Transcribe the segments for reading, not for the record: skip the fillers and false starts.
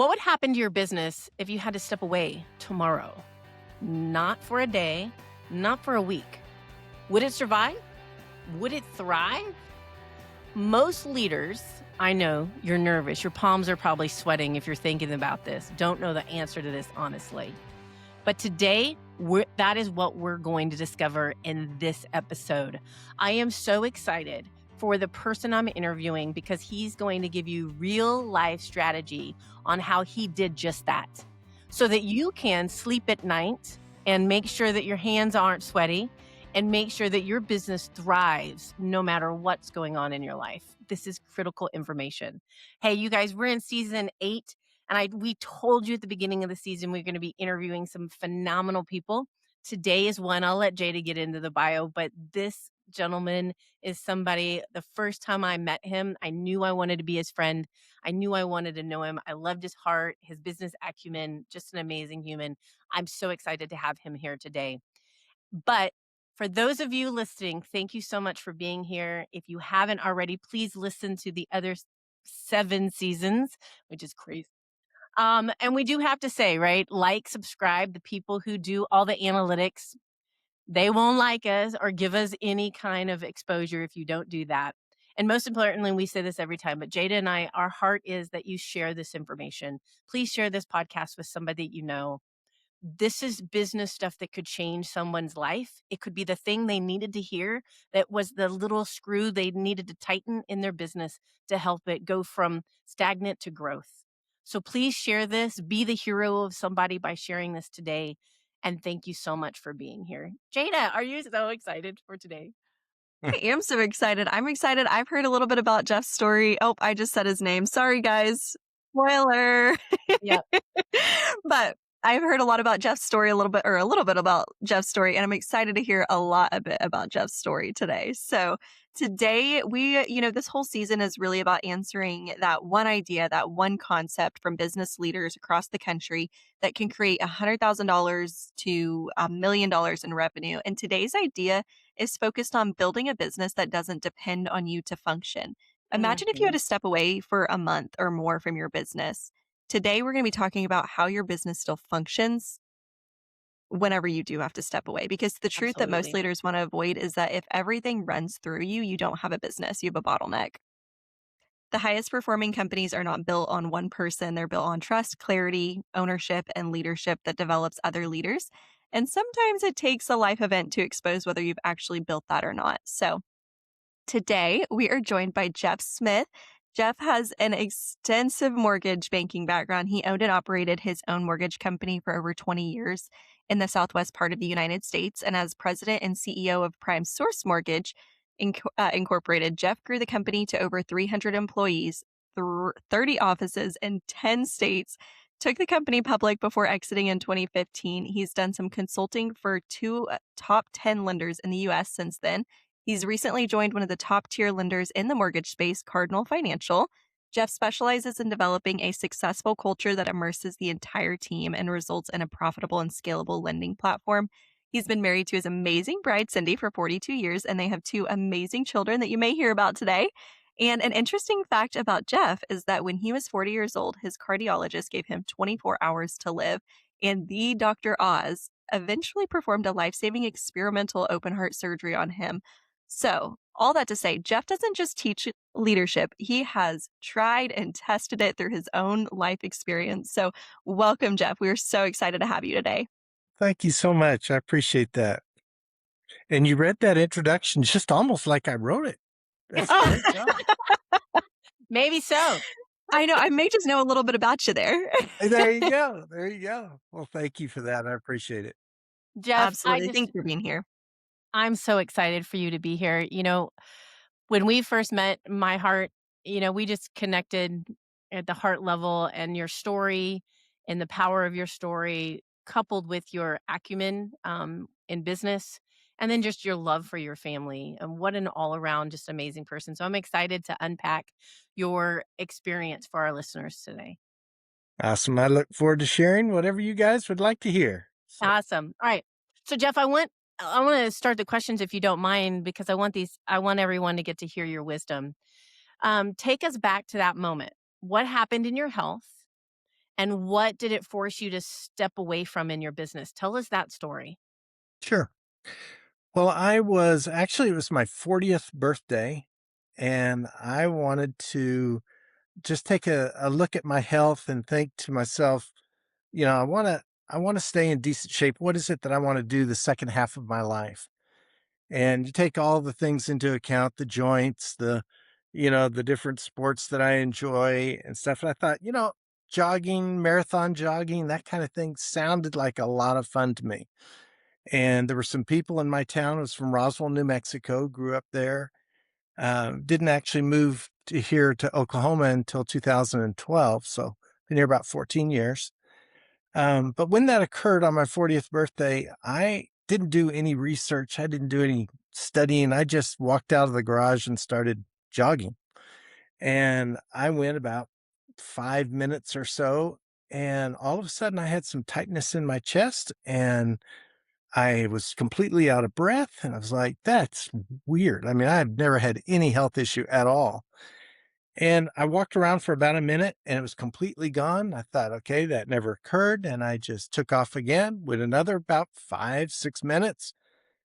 What would happen to your business if you had to step away tomorrow? Not for a day, not for a week. Would it survive? Would it thrive? Most leaders, I know you're nervous. Your palms are probably sweating if you're thinking about this. Don't know the answer to this, honestly. But today, that is what we're going to discover in this episode. I am so excited for the person I'm interviewing because he's going to give you real life strategy on how he did just that so that you can sleep at night and make sure that your hands aren't sweaty and make sure that your business thrives no matter what's going on in your life. This is critical information. Hey, you guys, we're in season 8. And we told you at the beginning of the season, we're going to be interviewing some phenomenal people. Today is one. I'll let Jada get into the bio, but this gentleman is somebody, the first time I met him, I knew I wanted to be his friend. I knew I wanted to know him. I loved his heart, his business acumen, just an amazing human. I'm so excited to have him here today. But for those of you listening, thank you so much for being here. If you haven't already, please listen to the other 7 seasons, which is crazy. And we do have to say, right, like, subscribe. The people who do all the analytics, they won't like us or give us any kind of exposure if you don't do that. And most importantly, we say this every time, but Jada and I, our heart is that you share this information. Please share this podcast with somebody that you know. This is business stuff that could change someone's life. It could be the thing they needed to hear that was the little screw they needed to tighten in their business to help it go from stagnant to growth. So please share this. Be the hero of somebody by sharing this today. And thank you so much for being here. Jada, are you so excited for today? I am so excited. I'm excited. I've heard a little bit about Jeff's story. Oh, I just said his name. Sorry, guys. Spoiler. Yep. But I've heard a lot about Jeff's story, a little bit about Jeff's story, and I'm excited to hear a bit about Jeff's story today. So today this whole season is really about answering that one idea, that one concept from business leaders across the country that can create $100,000 to $1 million in revenue. And today's idea is focused on building a business that doesn't depend on you to function. Imagine if you had to step away for a month or more from your business. Today, we're going to be talking about how your business still functions whenever you do have to step away. Because the truth that most Absolutely. leaders want to avoid is that if everything runs through you, you don't have a business, you have a bottleneck. The highest performing companies are not built on one person. They're built on trust, clarity, ownership, and leadership that develops other leaders. And sometimes it takes a life event to expose whether you've actually built that or not. So today we are joined by Jeff Smith. Jeff has an extensive mortgage banking background. He owned and operated his own mortgage company for over 20 years in the southwest part of the United States. And as president and CEO of Prime Source Mortgage Incorporated, Jeff grew the company to over 300 employees, 30 offices in 10 states, took the company public before exiting in 2015. He's done some consulting for 2 top 10 lenders in the U.S. since then. He's recently joined one of the top tier lenders in the mortgage space, Cardinal Financial. Jeff specializes in developing a successful culture that immerses the entire team and results in a profitable and scalable lending platform. He's been married to his amazing bride, Cindy, for 42 years, and they have 2 amazing children that you may hear about today. And an interesting fact about Jeff is that when he was 40 years old, his cardiologist gave him 24 hours to live, and the Dr. Oz eventually performed a life-saving experimental open heart surgery on him. So, all that to say, Jeff doesn't just teach leadership, he has tried and tested it through his own life experience. So, welcome, Jeff. We are so excited to have you today. Thank you so much. I appreciate that. And you read that introduction just almost like I wrote it. That's a great job. Maybe so. I know. I may just know a little bit about you there. There you go. There you go. Well, thank you for that. I appreciate it. Jeff, Absolutely. Thanks for being here. I'm so excited for you to be here. When we first met, my heart, we just connected at the heart level, and your story and the power of your story, coupled with your acumen in business, and then just your love for your family. And what an all around, just amazing person. So I'm excited to unpack your experience for our listeners today. Awesome. I look forward to sharing whatever you guys would like to hear. So, Awesome. All right. So Jeff, I want to start the questions if you don't mind, because I want everyone to get to hear your wisdom. Take us back to that moment. What happened in your health? And what did it force you to step away from in your business? Tell us that story. Sure. Well, it was my 40th birthday, and I wanted to just take a look at my health and think to myself, I want to stay in decent shape. What is it that I want to do the second half of my life? And you take all the things into account, the joints, the different sports that I enjoy and stuff. And I thought, jogging, marathon jogging, that kind of thing sounded like a lot of fun to me. And there were some people in my town. I was from Roswell, New Mexico, grew up there. Didn't actually move to here to Oklahoma until 2012. So been here about 14 years. But when that occurred on my 40th birthday, I didn't do any research. I didn't do any studying. I just walked out of the garage and started jogging. And I went about 5 minutes or so. And all of a sudden, I had some tightness in my chest and I was completely out of breath. And I was like, that's weird. I mean, I've never had any health issue at all. And I walked around for about a minute and it was completely gone. I thought, okay, that never occurred. And I just took off again with another about 5, 6 minutes.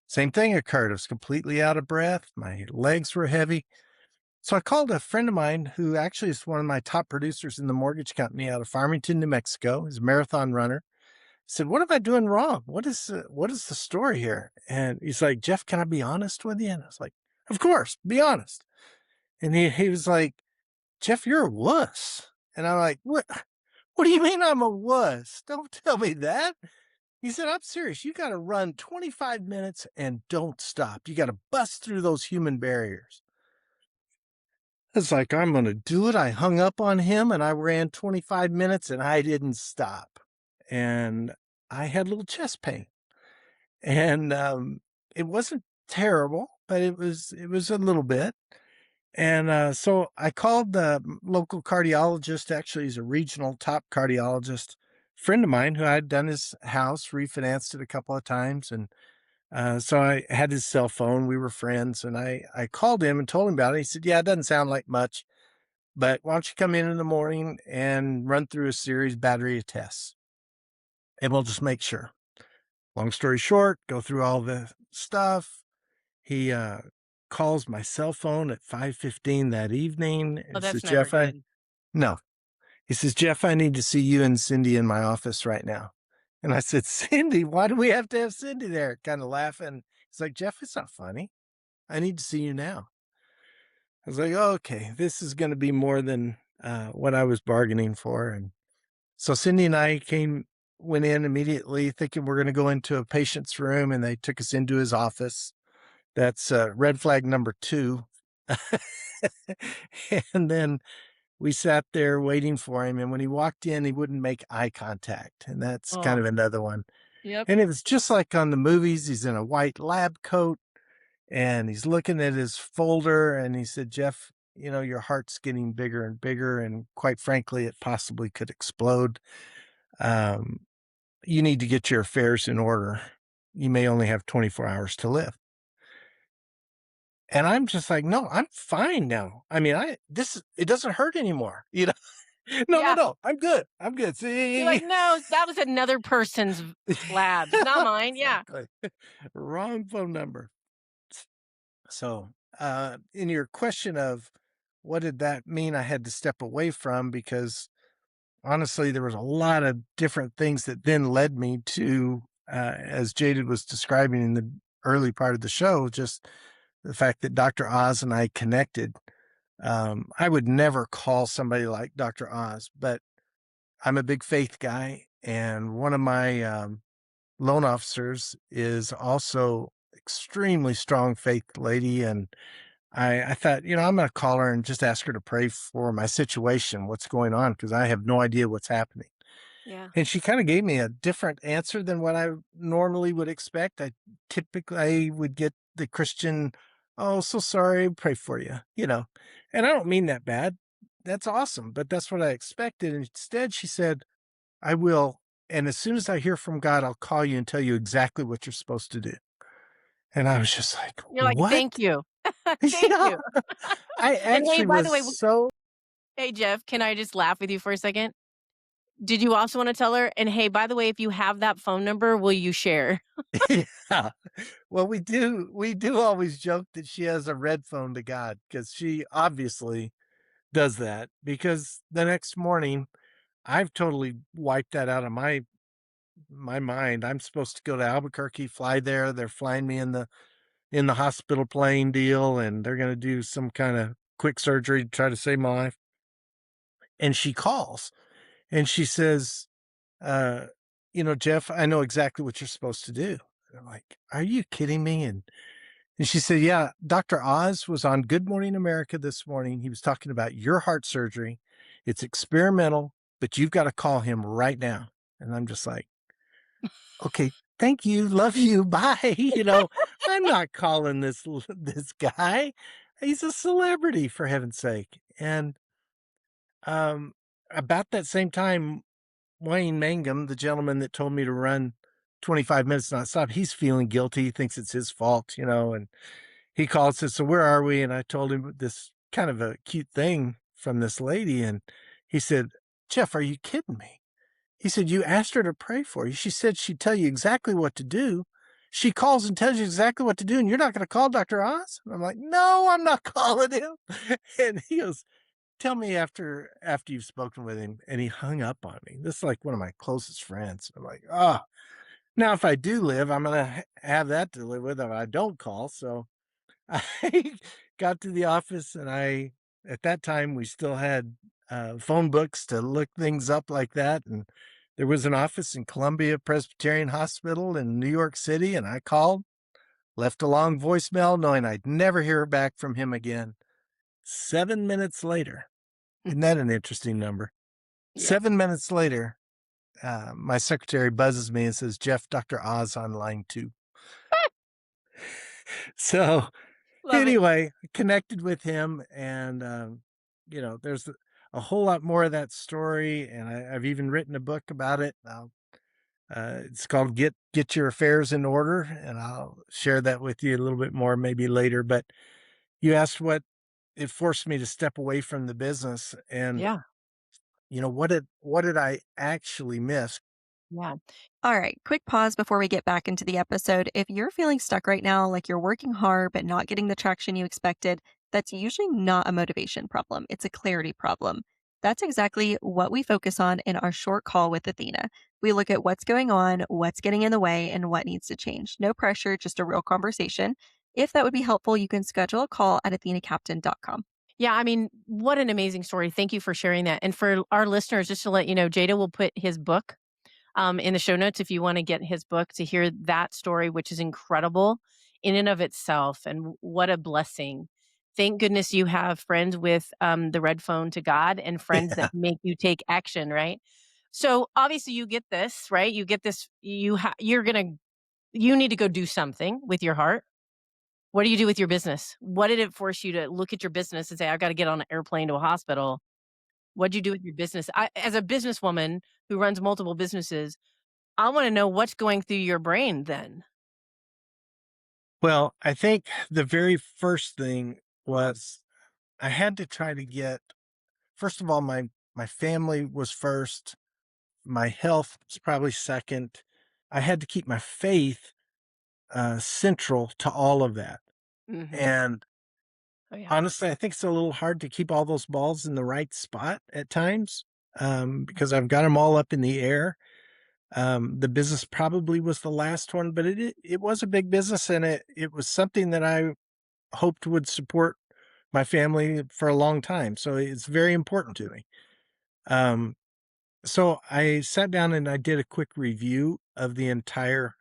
Same thing occurred. I was completely out of breath. My legs were heavy. So I called a friend of mine who actually is one of my top producers in the mortgage company out of Farmington, New Mexico. He's a marathon runner. I said, what am I doing wrong? What is the story here? And he's like, Jeff, can I be honest with you? And I was like, of course, be honest. And he was like, Jeff, you're a wuss. And I'm like, what do you mean I'm a wuss? Don't tell me that. He said, I'm serious. You got to run 25 minutes and don't stop. You got to bust through those human barriers. It's like, I'm going to do it. I hung up on him and I ran 25 minutes and I didn't stop. And I had a little chest pain. And it wasn't terrible, but it was a little bit. And so I called the local cardiologist. Actually, he's a regional top cardiologist, friend of mine who I'd done his house, refinanced it a couple of times. And so I had his cell phone. We were friends. And I called him and told him about it. He said, yeah, it doesn't sound like much, but why don't you come in the morning and run through a series battery of tests and we'll just make sure. Long story short, go through all the stuff. He calls my cell phone at 5:15 that evening Oh, and says, that's never Jeff, good. no. He says, Jeff, I need to see you and Cindy in my office right now. And I said, Cindy, why do we have to have Cindy there? Kind of laughing. He's like, Jeff, it's not funny. I need to see you now. I was like, oh, okay, this is going to be more than what I was bargaining for. And so Cindy and I went in immediately thinking we're going to go into a patient's room, and they took us into his office. That's red flag number 2. And then we sat there waiting for him. And when he walked in, he wouldn't make eye contact. And that's kind Oh, of another one. yep. And it was just like on the movies. He's in a white lab coat and he's looking at his folder. And he said, Jeff, your heart's getting bigger and bigger. And quite frankly, it possibly could explode. Um, you need to get your affairs in order. You may only have 24 hours to live. And I'm just like, no, I'm fine now. I mean, it doesn't hurt anymore. No, no, Yeah. no. I'm good. I'm good. You're See, like, no, that was another person's labs, not mine. Yeah. exactly. Wrong phone number. So, in your question of what did that mean I had to step away from, because honestly, there was a lot of different things that then led me to, as Jaded was describing in the early part of the show, just the fact that Dr. Oz and I connected. I would never call somebody like Dr. Oz, but I'm a big faith guy. And one of my loan officers is also extremely strong faith lady. And I thought, I'm going to call her and just ask her to pray for my situation, what's going on, because I have no idea what's happening. Yeah. And she kind of gave me a different answer than what I normally would expect. I would get the Christian, oh, so sorry, pray for you, and I don't mean that bad. That's awesome, but that's what I expected. And instead, she said, I will. And as soon as I hear from God, I'll call you and tell you exactly what you're supposed to do. And I was just like, You're like, what? thank you. Thank Yeah, you. I And hey, actually by the was way, so, hey, Jeff, can I just laugh with you for a second? Did you also wanna tell her, "And hey, by the way, if you have that phone number, will you share?" Yeah. Well, we do always joke that she has a red phone to God because she obviously does that because the next morning, I've totally wiped that out of my mind. I'm supposed to go to Albuquerque, fly there. They're flying me in the hospital plane deal, and they're gonna do some kinda quick surgery to try to save my life. And she calls and she says, uh, "Jeff, I know exactly what you're supposed to do." And I'm like, "Are you kidding me?" And she said, "Yeah, Dr. Oz was on Good Morning America this morning. He was talking about your heart surgery. It's experimental, but you've got to call him right now." And I'm just like, "Okay, thank you. Love you. Bye." I'm not calling this guy. He's a celebrity for heaven's sake. And um about that same time, Wayne Mangum, the gentleman that told me to run 25 minutes not stop, he's feeling guilty. He thinks it's his fault, and he called and said, "So where are we?" And I told him this kind of a cute thing from this lady. And he said, "Jeff, are you kidding me?" He said, "You asked her to pray for you. She said she'd tell you exactly what to do. She calls and tells you exactly what to do, and you're not going to call Dr. Oz?" And I'm like, "No, I'm not calling him." And he goes, "Tell me after you've spoken with him." And he hung up on me. This is like one of my closest friends. I'm like, "Oh, now if I do live, I'm going to have that to live with if I don't call." So I got to the office, and at that time, we still had phone books to look things up like that. And there was an office in Columbia Presbyterian Hospital in New York City. And I called, left a long voicemail, knowing I'd never hear back from him again. 7 minutes later, isn't that an interesting number? Yeah, 7 minutes later, my secretary buzzes me and says, "Jeff, Dr. Oz on line 2." So love it. anyway, connected with him, and there's a whole lot more of that story, and I've even written a book about it. It's called "Get Your Affairs in Order," and I'll share that with you a little bit more maybe later. But you asked what it forced me to step away from the business, and Yeah, what did I actually miss? yeah. All right, quick pause before we get back into the episode. If you're feeling stuck right now, like you're working hard but not getting the traction you expected, that's usually not a motivation problem. It's a clarity problem. That's exactly what we focus on in our short call with Athena. We look at what's going on, what's getting in the way, and what needs to change. No pressure, just a real conversation. If that would be helpful, you can schedule a call at athenacaptain.com. Yeah, I mean, what an amazing story. Thank you for sharing that. And for our listeners, just to let you know, Jada will put his book in the show notes if you want to get his book to hear that story, which is incredible in and of itself. And what a blessing. Thank goodness you have friends with the red phone to God and friends that Yeah. make you take action, right? So obviously you get this, right? You get this, you need to go do something with your heart. What do you do with your business? What did it force you to look at your business and say, I've got to get on an airplane to a hospital? What'd you do with your business? As a businesswoman who runs multiple businesses, I wanna know what's going through your brain then. Well, I think the very first thing was I had to try to get, first of all, my family was first, my health was probably second. I had to keep my faith central to all of that. Mhm. And Oh, yeah. honestly, I think it's a little hard to keep all those balls in the right spot at times, because I've got them all up in the air. The business probably was the last one, but it was a big business, and it was something that I hoped would support my family for a long time. So it's very important to me. Um, so I sat down and I did a quick review of the entire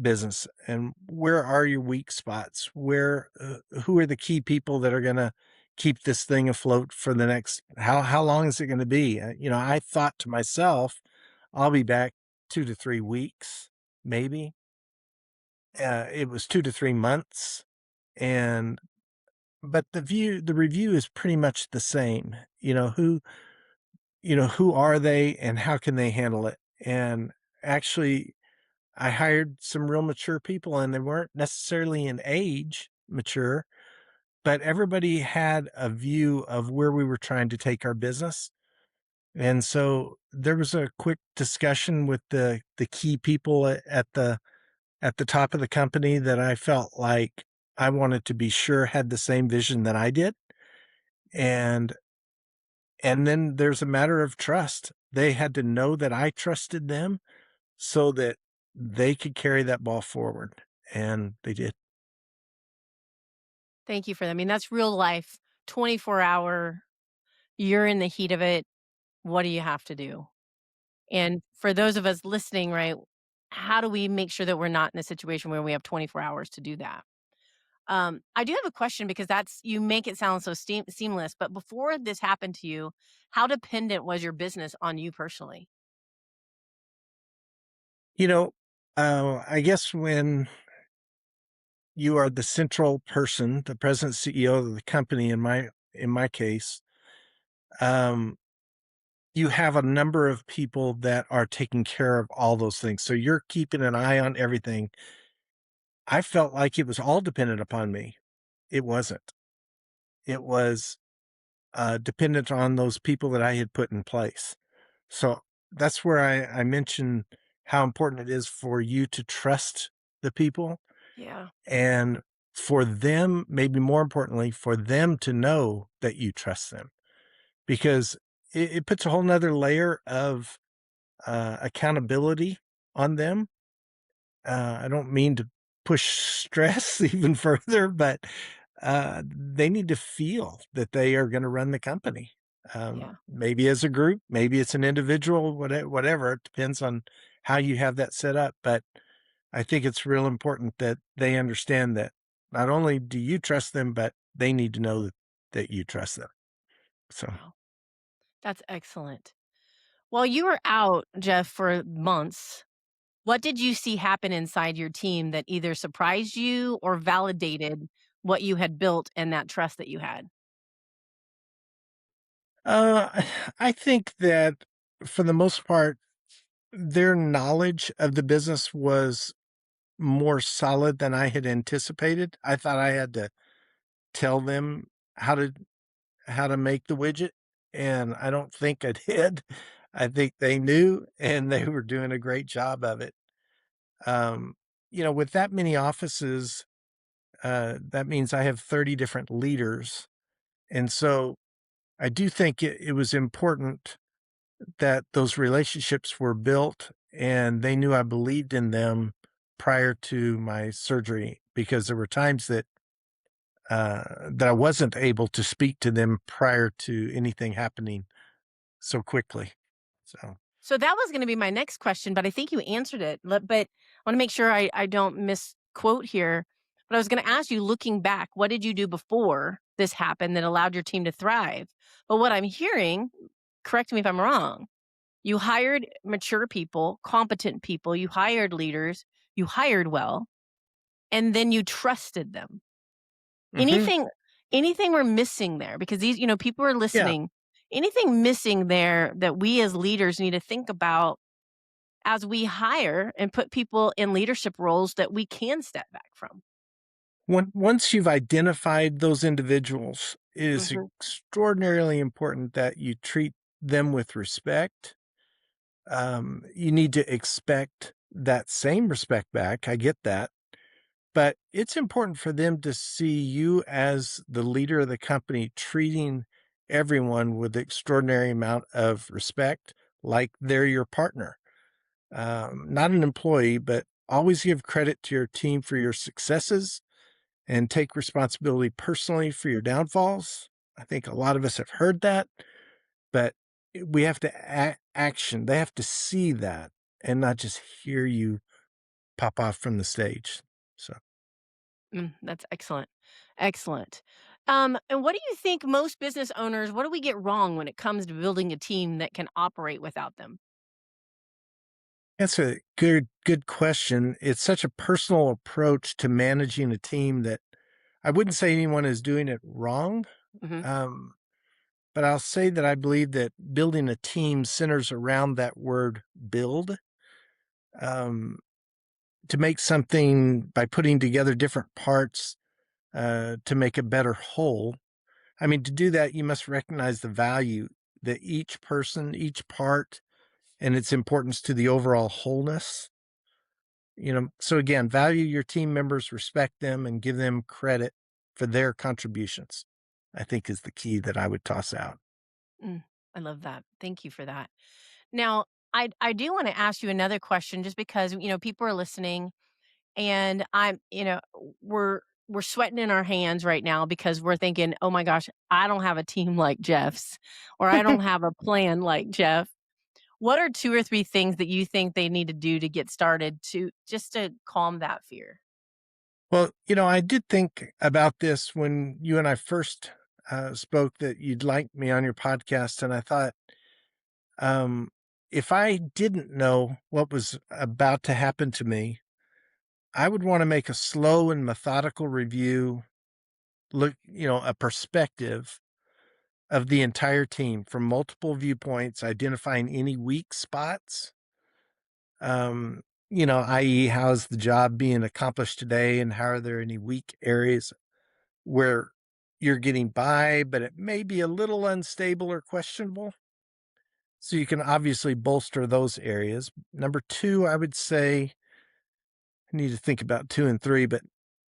business and where are your weak spots? Who are the key people that are going to keep this thing afloat for the next, how long is it going to be? I thought to myself, I'll be back 2 to 3 weeks, maybe. It was 2 to 3 months. And but the review is pretty much the same. Who are they and how can they handle it? And actually, I hired some real mature people, and they weren't necessarily in age mature, but everybody had a view of where we were trying to take our business. And so there was a quick discussion with the key people at the top of the company that I felt like I wanted to be sure had the same vision that I did. And then there's a matter of trust. They had to know that I trusted them so that they could carry that ball forward, and they did. Thank you for that. I mean, that's real life, 24-hour, you're in the heat of it. What do you have to do? And for those of us listening, right, how do we make sure that we're not in a situation where we have 24 hours to do that? I do have a question because that's you make it sound so seamless, but before this happened to you, how dependent was your business on you personally? You know, I guess when you are the central person, the president, CEO of the company, in my case, um, you have a number of people that are taking care of all those things. So you're keeping an eye on everything. I felt like it was all dependent upon me. It wasn't. It was dependent on those people that I had put in place. So that's where I mention how important it is for you to trust the people Yeah. and for them, maybe more importantly, for them to know that you trust them because it puts a whole nother layer of accountability on them. I don't mean to push stress even further, but they need to feel that they are going to run the company. Yeah. Maybe as a group, maybe it's an individual, whatever. It depends on how you have that set up. But I think it's real important that they understand that not only do you trust them, but they need to know that you trust them. So. Wow. That's excellent. While you were out, Jeff, for months, what did you see happen inside your team that either surprised you or validated what you had built and that trust that you had? Uh, I think that for the most part, their knowledge of the business was more solid than I had anticipated. I thought I had to tell them how to how to make the widget, and I don't think I did. I think they knew, and they were doing a great job of it. Um, with that many offices, that means I have 30 different leaders, and so I do think it was important that those relationships were built and they knew I believed in them prior to my surgery because there were times that I wasn't able to speak to them prior to anything happening so quickly. So, So that was gonna be my next question, but I think you answered it. But I wanna make sure I don't misquote here. But I was gonna ask you, looking back, what did you do before this happened that allowed your team to thrive? But what I'm hearing, correct me if I'm wrong, you hired mature people, competent people, you hired leaders, you hired well, and then you trusted them. mhm, Anything anything we're missing there? Because these, people are yeah. listening. Anything missing there that we as leaders need to think about as we hire and put people in leadership roles that we can step back from? Once you've identified those individuals, it is Mhm. extraordinarily important that you treat them with respect. You need to expect that same respect back. I get that. But it's important for them to see you as the leader of the company treating everyone with extraordinary amount of respect, like they're your partner. Not an employee, but always give credit to your team for your successes and take responsibility personally for your downfalls. I think a lot of us have heard that, but we have to action. They have to see that and not just hear you pop off from the stage. So. That's excellent. Excellent. And what do you think most business owners, what do we get wrong when it comes to building a team that can operate without them? That's a good question. It's such a personal approach to managing a team that I wouldn't say anyone is doing it wrong. Mhm. Um, but I'll say that I believe that building a team centers around that word build, um, to make something by putting together different parts to make a better whole. I mean, to do that, you must recognize the value. that each person, each part, and its importance to the overall wholeness. So again, value your team members, respect them, and give them credit for their contributions, I think is the key that I would toss out. Mm, I love that. Thank you for that. Now, I do want to ask you another question just because, people are listening and we're sweating in our hands right now because we're thinking, "Oh my gosh, I don't have a team like Jeff's or I don't have a plan like Jeff." What are 2 or 3 things that you think they need to do to get started to just to calm that fear? Well, I did think about this when you and I first spoke that you'd like me on your podcast. And I thought, um, if I didn't know what was about to happen to me, I would want to make a slow and methodical review, a perspective of the entire team from multiple viewpoints, identifying any weak spots. Um, i.e., how's the job being accomplished today, and how are there any weak areas where you're getting by, but it may be a little unstable or questionable. So you can obviously bolster those areas. Number two, I would say, I need to think about two and three, but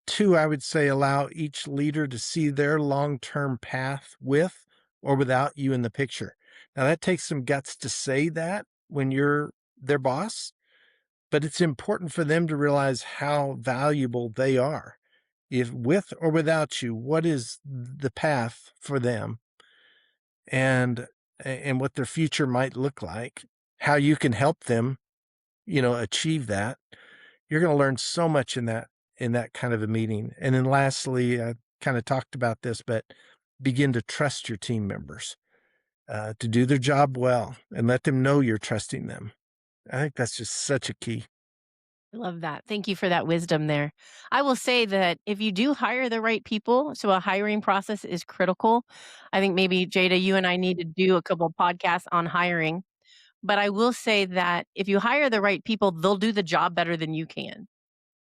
two, I would say allow each leader to see their long term path with or without you in the picture. Now, that takes some guts to say that when you're their boss, but it's important for them to realize how valuable they are. If with or without you, what is the path for them, and what their future might look like, how you can help them, achieve that. You're going to learn so much in that kind of a meeting. And then lastly, I kind of talked about this, but begin to trust your team members to do their job well and let them know you're trusting them. I think that's just such a key. I love that. Thank you for that wisdom there. I will say that if you do hire the right people, so a hiring process is critical. I think maybe Jada, you and I need to do a couple of podcasts on hiring. But I will say that if you hire the right people, they'll do the job better than you can.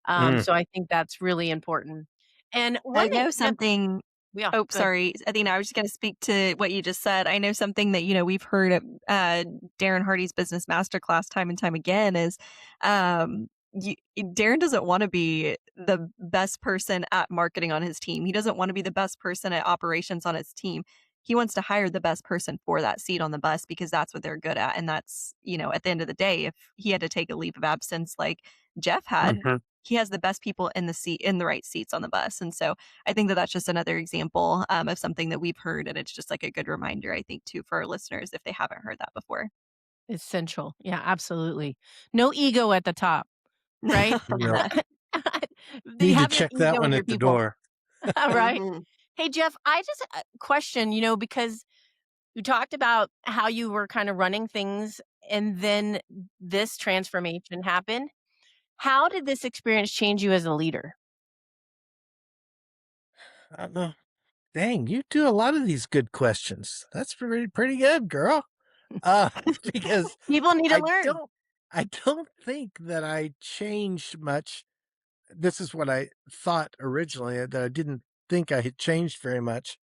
Mm, So I think that's really important. And I one thing, know something. yeah, Oh, good. sorry, Athena. I was just going to speak to what you just said. I know something that we've heard at Darren Hardy's Business Masterclass time and time again is Darren doesn't want to be the best person at marketing on his team. He doesn't want to be the best person at operations on his team. He wants to hire the best person for that seat on the bus because that's what they're good at. And that's, at the end of the day, if he had to take a leave of absence like Jeff had, mhm. he has the best people in the right seats on the bus. And so I think that that's just another example of something that we've heard, and it's just like a good reminder, I think, too, for our listeners if they haven't heard that before. Essential. Yeah, absolutely. No ego at the top, right? No, need to Have no check that ego in one your at the people, door. right? Mhm. Hey, Jeff, I just question, because you talked about how you were kind of running things and then this transformation happened. How did this experience change you as a leader? Uh, Dang, you do a lot of these good questions. That's pretty good, girl. Uh, because People need to I learn. don't I don't think that I changed much. This is what I thought originally, that I didn't think I had changed very much.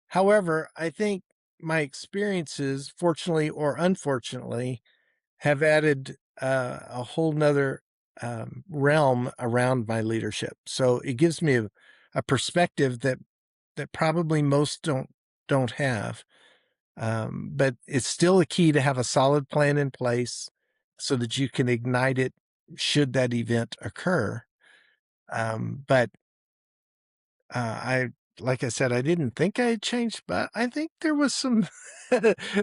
However, I think my experiences, fortunately or unfortunately, have added a whole nother realm around my leadership. So it gives me a perspective that probably most don't have. But it's still a key to have a solid plan in place so that you can ignite it should that event occur. But I, like I said, I didn't think I had changed, but I think there was some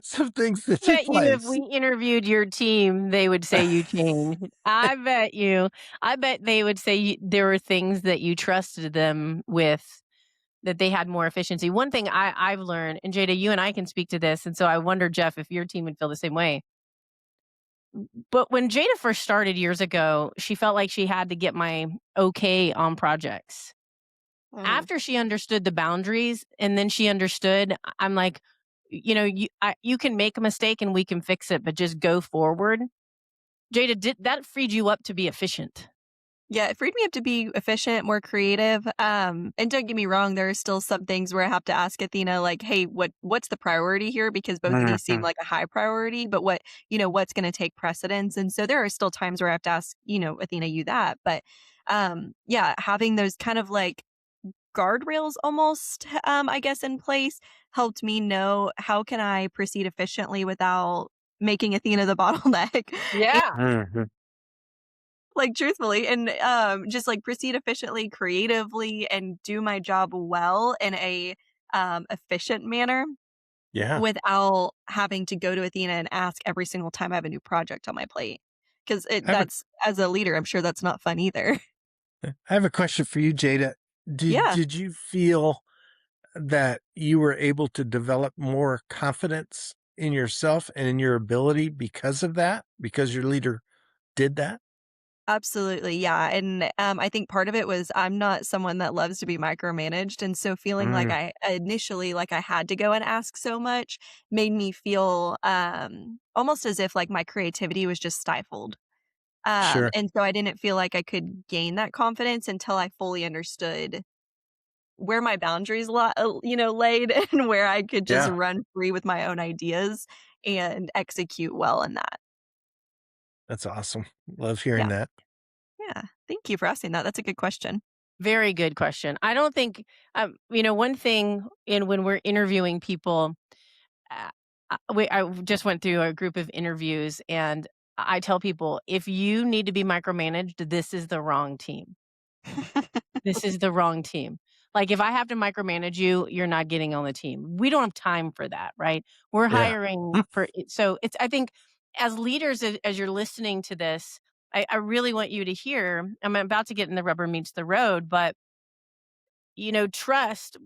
some things that took Bet you if place. we interviewed your team, they would say you changed. I bet you. I bet they would say there were things that you trusted them with that they had more efficiency. One thing I've learned, and Jada, you and I can speak to this, and so I wonder, Jeff, if your team would feel the same way. But when Jada first started years ago, she felt like she had to get my okay on projects. Mhm. After she understood the boundaries and then she understood, I'm like, you can make a mistake and we can fix it, but just go forward. Jada, did that freed you up to be efficient? Yeah, it freed me up to be efficient, more creative. And don't get me wrong, there are still some things where I have to ask Athena, like, "Hey, what's the priority here?" Because both of these seem Mhm. like a high priority, but what's going to take precedence? And so there are still times where I have to ask, Athena, you that. But yeah, having those kind of like guardrails almost, I guess, in place helped me know how can I proceed efficiently without making Athena the bottleneck. Yeah. Mhm. Like, truthfully, and, just, like, proceed efficiently, creatively, and do my job well in a, efficient manner Yeah. without having to go to Athena and ask every single time I have a new project on my plate. 'Cause I have a that's as a leader, I'm sure that's not fun either. I have a question for you, Jada. Did Yeah, did you feel that you were able to develop more confidence in yourself and in your ability because of that? Because your leader did that? absolutely, yeah, and, I think part of it was I'm not someone that loves to be micromanaged, and so feeling like Mm, I had to go and ask so much made me feel, almost as if, like, my creativity was just stifled. sure. And so I didn't feel like I could gain that confidence until I fully understood where my boundaries laid and where I could just Yeah, run free with my own ideas and execute well in that. that's awesome. Love hearing Yeah. that. Yeah. Thank you for asking that. That's a good question. Very good question. I don't think, one thing in when we're interviewing people, uh, I just went through a group of interviews, and I tell people, if you need to be micromanaged, this is the wrong team. This is the wrong team. Like, if I have to micromanage you, you're not getting on the team. We don't have time for that, right? We're Yeah. hiring Mm, for it. So it's, I think, as leaders, as you're listening to this, I really want you to hear. I'm about to get in the rubber meets the road, but trust,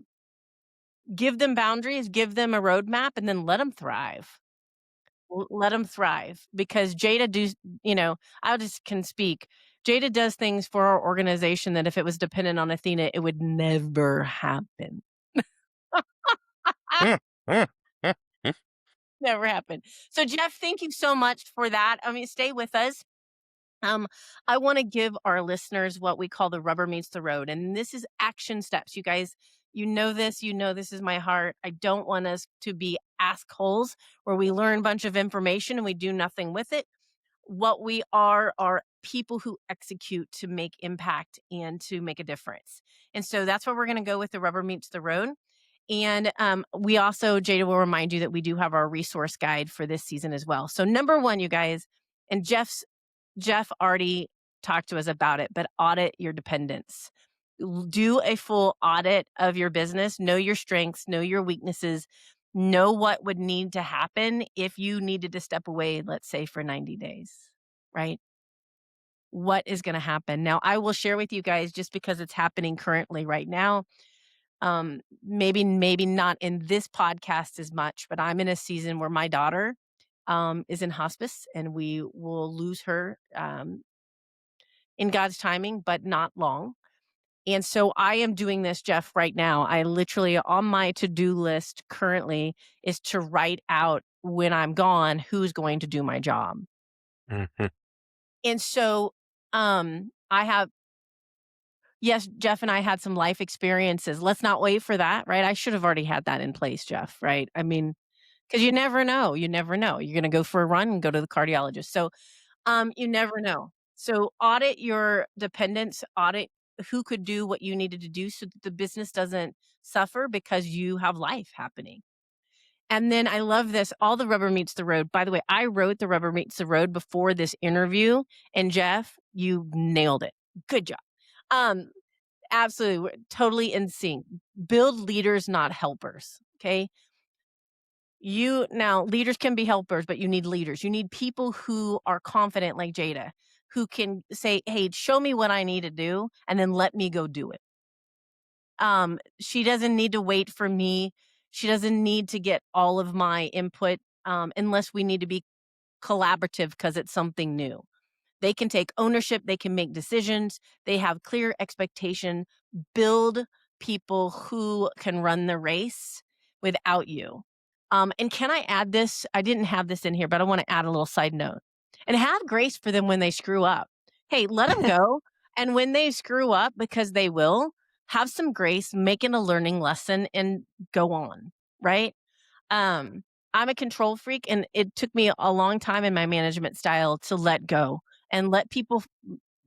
give them boundaries, give them a roadmap, and then let them thrive. Let them thrive because Jada I just can speak. Jada does things for our organization that if it was dependent on Athena, it would never happen. mm, mm, mm, mm. Never happen. So Jeff, thank you so much for that. I mean, stay with us. Um, I want to give our listeners what we call the rubber meets the road. And this is action steps. You guys, this is my heart. I don't want us to be assholes where we learn a bunch of information and we do nothing with it. What we are people who execute to make impact and to make a difference. And so that's where we're going to go with the rubber meets the road. And we also, Jada will remind you that we do have our resource guide for this season as well. So number one, you guys, and Jeff already talked to us about it, but audit your dependents. Do a full audit of your business, know your strengths, know your weaknesses, know what would need to happen if you needed to step away, let's say for 90 days, right? What is going to happen? Now, I will share with you guys just because it's happening currently right now. Maybe not in this podcast as much, but I'm in a season where my daughter is in hospice and we will lose her in God's timing, but not long. And so I am doing this, Jeff, right now. I literally on my to-do list currently is to write out when I'm gone who's going to do my job. Mhm. And so I have yes, Jeff and I had some life experiences. Let's not wait for that, right? I should have already had that in place, Jeff, right? I mean, because you never know. You never know. You're gonna go for a run and go to the cardiologist. So you never know. So audit your dependents, audit who could do what you needed to do so that the business doesn't suffer because you have life happening. And then I love this, all the rubber meets the road. By the way, I wrote the rubber meets the road before this interview. And Jeff, you nailed it. Good job. Um, absolutely. We're totally in sync. Build leaders, not helpers. Okay. Leaders can be helpers, but you need leaders. You need people who are confident like Jada, who can say, "Hey, show me what I need to do and then let me go do it." She doesn't need to wait for me. She doesn't need to get all of my input unless we need to be collaborative because it's something new. They can take ownership, they can make decisions, they have clear expectation, build people who can run the race without you. And can I add this? I didn't have this in here, but I want to add a little side note. And have grace for them when they screw up. Hey, let them go And when they screw up, because they will, have some grace, make it a learning lesson and go on, right? Um, I'm a control freak, and it took me a long time in my management style to let go and let people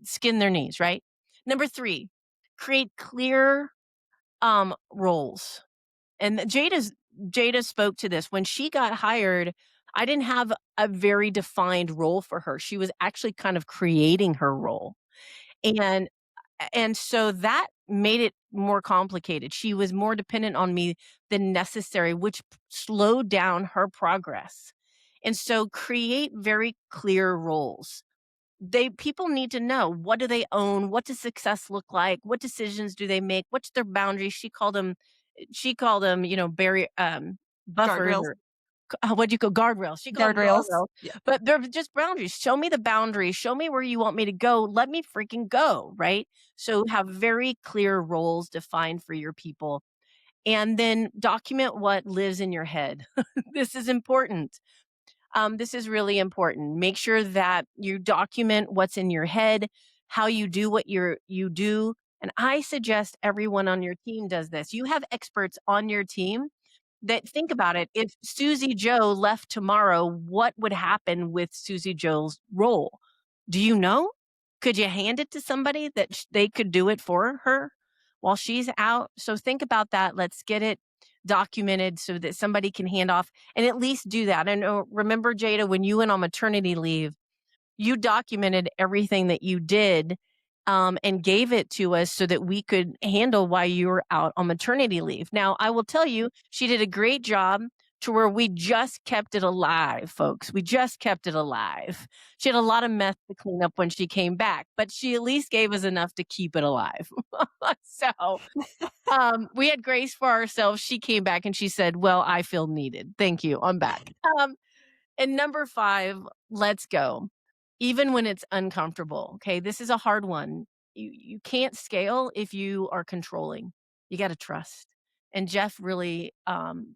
skin their knees, right? Number 3, create clear roles. And Jada spoke to this. When she got hired, I didn't have a very defined role for her. She was actually kind of creating her role. And so that made it more complicated. She was more dependent on me than necessary, which slowed down her progress. And so create very clear roles. People need to know, what do they own? What does success look like? What decisions do they make? What's their boundaries? She called them, buffers, Guardrails. or what'd you call guardrails? She called them Guardrails. guardrails, Yeah. but they're just boundaries. Show me the boundaries. Show me where you want me to go. Let me freaking go, right? So have very clear roles defined for your people, and then document what lives in your head. This is important. This is really important. Make sure that you document what's in your head, how you do what you do. And I suggest everyone on your team does this. You have experts on your team that think about it. If Susie Joe left tomorrow, what would happen with Susie Joe's role? Do you know? Could you hand it to somebody that they could do it for her while she's out? So think about that. Let's get it documented so that somebody can hand off and at least do that. And remember, Jada, when you went on maternity leave, you documented everything that you did, and gave it to us so that we could handle while you were out on maternity leave. Now, I will tell you, she did a great job to where we just kept it alive, folks. We just kept it alive. She had a lot of mess to clean up when she came back, but she at least gave us enough to keep it alive. So we had grace for ourselves. She came back and she said, "Well, I feel needed. Thank you. I'm back." And number 5, let's go. Even when it's uncomfortable, okay? This is a hard one. You can't scale if you are controlling. You gotta trust. And Jeff really,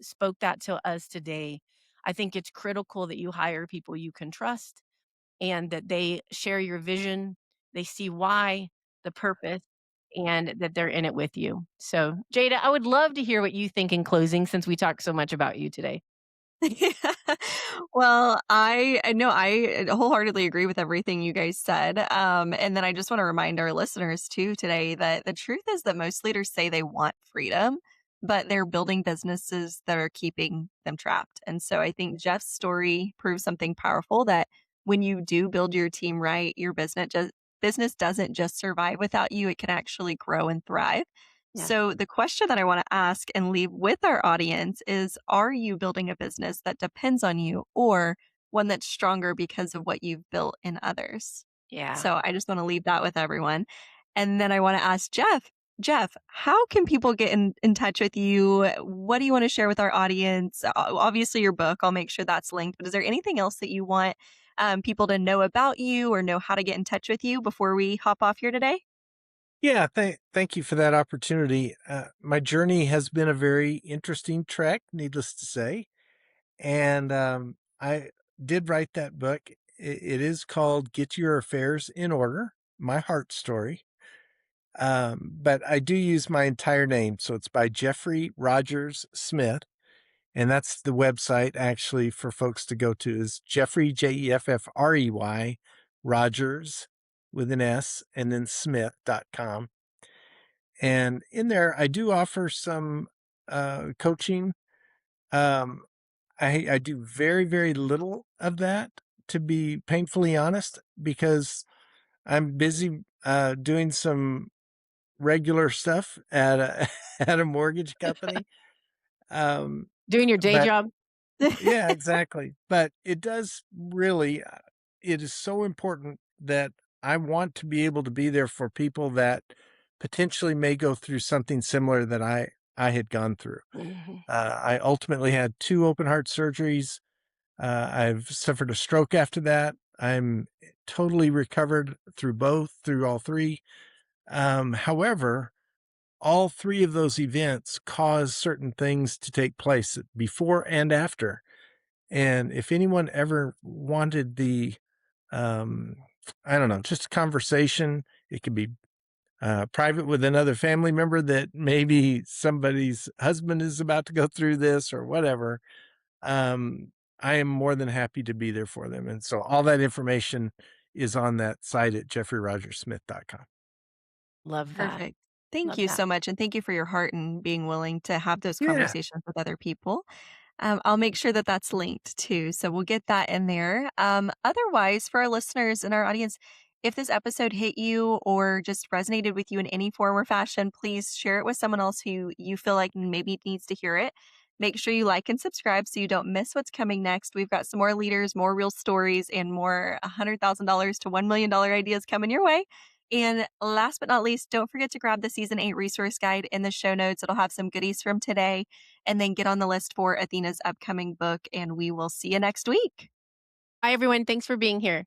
spoke that to us today. I think it's critical that you hire people you can trust and that they share your vision, they see why, the purpose, and that they're in it with you. So, Jada, I would love to hear what you think in closing since we talked so much about you today. Well, I know I wholeheartedly agree with everything you guys said. And then I just want to remind our listeners too today that the truth is that most leaders say they want freedom, but they're building businesses that are keeping them trapped. And so I think Jeff's story proves something powerful that when you do build your team right, your business doesn't just survive without you, it can actually grow and thrive. Yeah. So, the question that I want to ask and leave with our audience is, are you building a business that depends on you or one that's stronger because of what you've built in others? Yeah. So, I just want to leave that with everyone. And then I want to ask Jeff, how can people get in touch with you? What do you want to share with our audience? Obviously, your book, I'll make sure that's linked, but is there anything else that you want people to know about you or know how to get in touch with you before we hop off here today? Yeah, thank you for that opportunity. My journey has been a very interesting trek, needless to say, and I did write that book. It is called "Get Your Affairs in Order: My Heart Story." But I do use my entire name, so it's by Jeffrey Rogers Smith, and that's the website actually for folks to go to is Jeffrey Jeffrey Rogers with an S and then Smith.com. And in there, I do offer some coaching. Um, I do very, very little of that, to be painfully honest, because I'm busy doing some regular stuff at a, at a mortgage company. Um, Doing your day but job? yeah, exactly. But it does really, it is so important that I want to be able to be there for people that potentially may go through something similar that I had gone through. Mhm. I ultimately had 2 open heart surgeries. I've suffered a stroke after that. I'm totally recovered through both, through all 3. However, all 3 of those events cause certain things to take place before and after. And if anyone ever wanted the, um, I don't know, just a conversation, it could be private with another family member that maybe somebody's husband is about to go through this or whatever, I am more than happy to be there for them. And so all that information is on that site at jeffreyrogersmith.com. Love that. Perfect. Thank Love you that. so much. And thank you for your heart and being willing to have those Yeah. conversations with other people. I'll make sure that that's linked too. So we'll get that in there. Otherwise, for our listeners and our audience, if this episode hit you or just resonated with you in any form or fashion, please share it with someone else who you feel like maybe needs to hear it. Make sure you like and subscribe so you don't miss what's coming next. We've got some more leaders, more real stories, and more $100,000 to $1 million ideas coming your way. And last but not least, don't forget to grab the season 8 resource guide in the show notes. It'll have some goodies from today, and then get on the list for Athena's upcoming book. And we will see you next week. Bye, everyone. Thanks for being here.